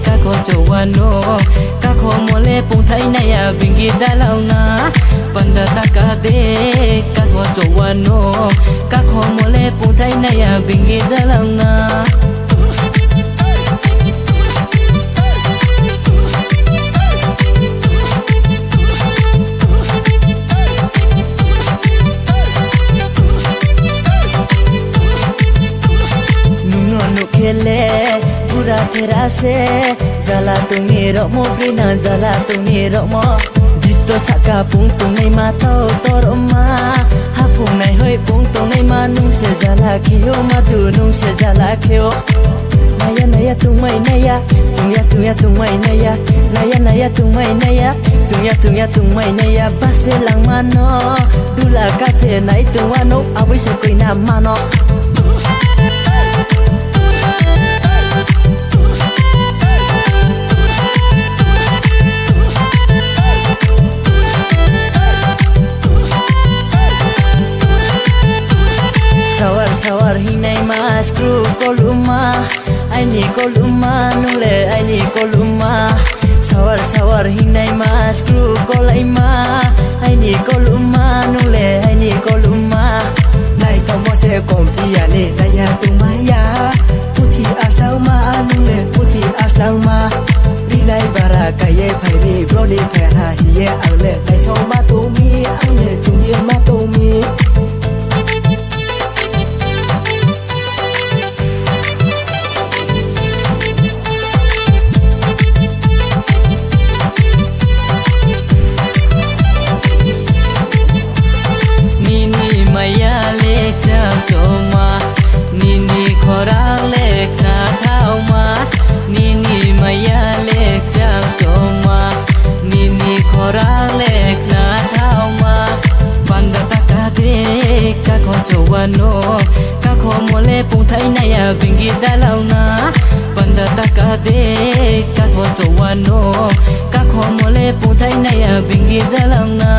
ka kho chawano ka kho mole pung thai na ya bingi dalau na panda taka de ka kho chawano ka kho mole pung thai na ya bingi dalau na खेले बुरा तेरा से जला तुंगे रोमो बिना जला तुंगे रोमो जितो साका पुंग तुंगे मा तो तोरमा हापुंग नहीं होई पुंग तुंगे मा नुंग से जला खेओ मा तू नुंग से जला खेओ नया नया तुम्हाई नया तुंया तुम्हाई नया नया नया तुम्हाई नया तुंया तुम्हाई नया बसे lang mano dula kate nai tuano awi se koi na mano Sawar hinay mas screw koluma Aini koluma nule aini koluma Sawar hinay mas screw kolaima Aini koluma nule aini koluma Nai tomo se kompia le naya tumaya Puti aslau ma nule puti aslau ma Rilai baraka ye phairi brody pha hiye aule nai thoma tumi aule tumye ma tumi Nini khorang lek na thao ma Nini maya lek chang choma Nini khorang lek na thao ma Panda taka de ka kho chawano ka kho mole pung thai na ya bingi dalau na Panda taka de ka kho chawano ka kho mole pung thai na ya bingi dalau na